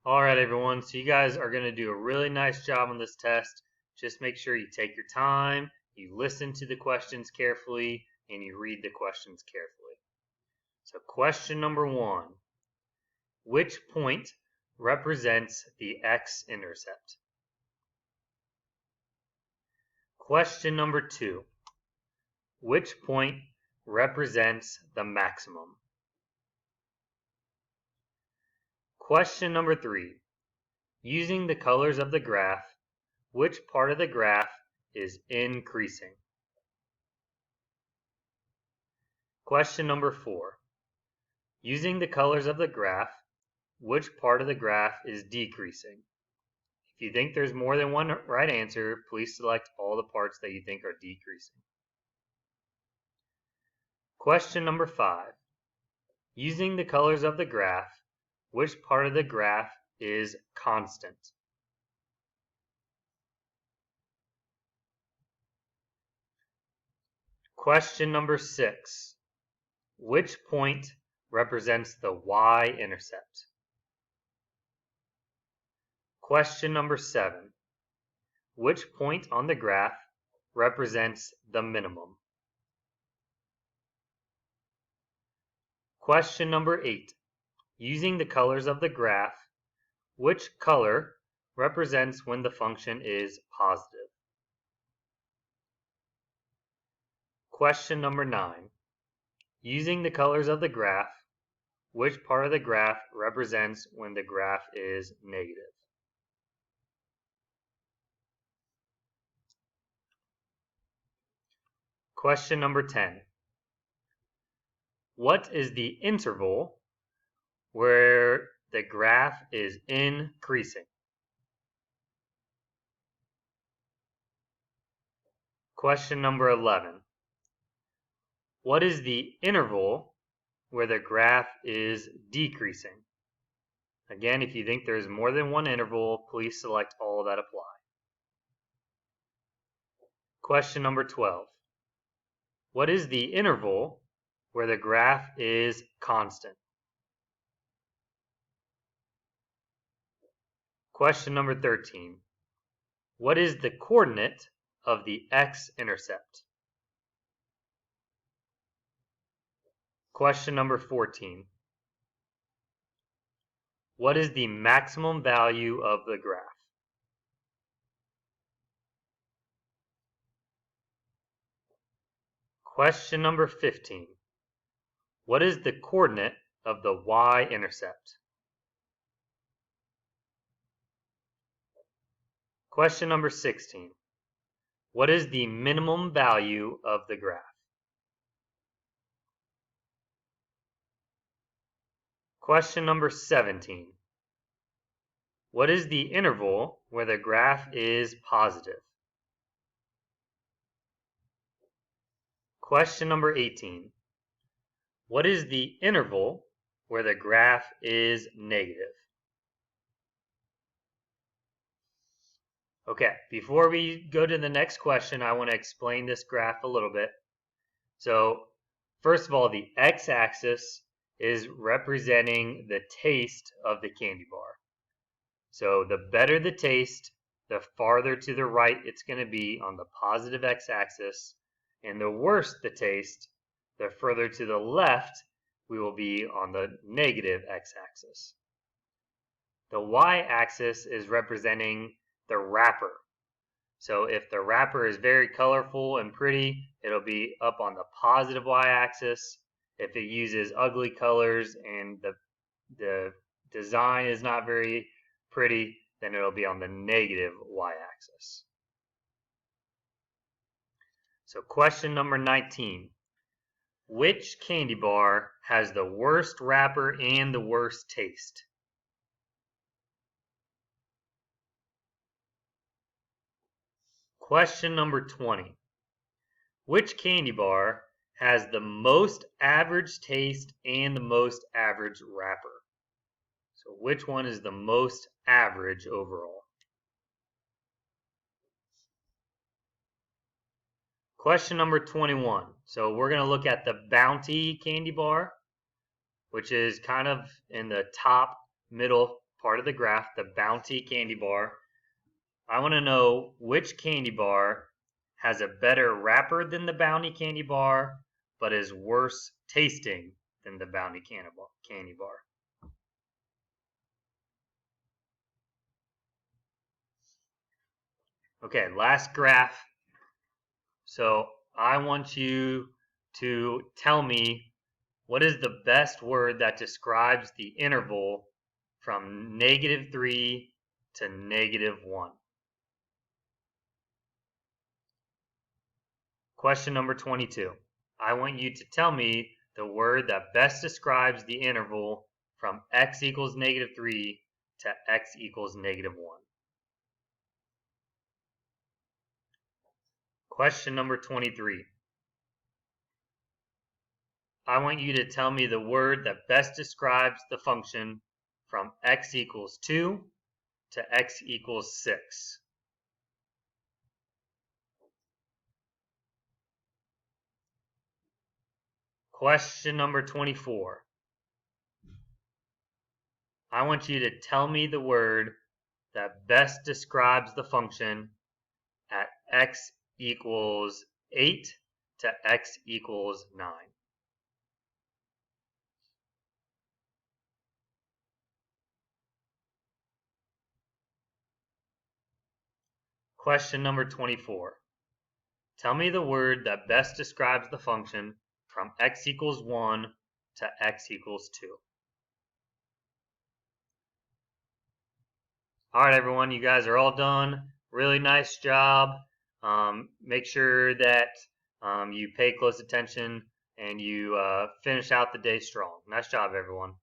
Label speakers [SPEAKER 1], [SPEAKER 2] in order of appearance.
[SPEAKER 1] Alright everyone, so you guys are going to do a really nice job on this test. Just make sure you take your time, you listen to the questions carefully, and you read the questions carefully. So question number 1. Which point represents the x-intercept? Question number 2. Which point represents the maximum? Question number 3. Using the colors of the graph, which part of the graph is increasing? Question number 4. Using the colors of the graph, which part of the graph is decreasing? If you think there's more than one right answer, please select all the parts that you think are decreasing. Question number 5. Using the colors of the graph, which part of the graph is constant? Question number 6. Which point represents the y-intercept? Question number 7. Which point on the graph represents the minimum? Question number 8. Using the colors of the graph, which color represents when the function is positive? Question number 9. Using the colors of the graph, which part of the graph represents when the graph is negative? Question number 10. What is the interval where the graph is increasing? Question number 11. What is the interval where the graph is decreasing? Again, if you think there's more than one interval, please select all that apply. Question number 12. What is the interval where the graph is constant? Question number 13. What is the coordinate of the x-intercept? Question number 14. What is the maximum value of the graph? Question number 15. What is the coordinate of the y-intercept? Question number 16. What is the minimum value of the graph? Question number 17. What is the interval where the graph is positive? Question number 18. What is the interval where the graph is negative? Okay, before we go to the next question, I want to explain this graph a little bit. So, first of all, the x-axis is representing the taste of the candy bar. So, the better the taste, the farther to the right it's going to be on the positive x-axis, and the worse the taste, the further to the left we will be on the negative x-axis. The y-axis is representing the wrapper. So if the wrapper is very colorful and pretty, it'll be up on the positive y-axis. If it uses ugly colors and the design is not very pretty, then it'll be on the negative y-axis. So question number 19. Which candy bar has the worst wrapper and the worst taste? Question number 20. Which candy bar has the most average taste and the most average wrapper? So which one is the most average overall? Question number 21. So we're going to look at the Bounty candy bar, which is kind of in the top middle part of the graph, the Bounty candy bar. I want to know which candy bar has a better wrapper than the Bounty candy bar, but is worse tasting than the Bounty candy bar. Okay, last graph. So I want you to tell me what is the best word that describes the interval from -3 to -1. Question number 22. I want you to tell me the word that best describes the interval from x equals -3 to x equals -1. Question number 23. I want you to tell me the word that best describes the function from x equals 2 to x equals 6. Question number 24. I want you to tell me the word that best describes the function at x equals 8 to x equals 9. Question number 24. Tell me the word that best describes the function from x equals 1 to x equals 2. All right, everyone, you guys are all done. Really nice job. Make sure that you pay close attention and you finish out the day strong. Nice job, everyone.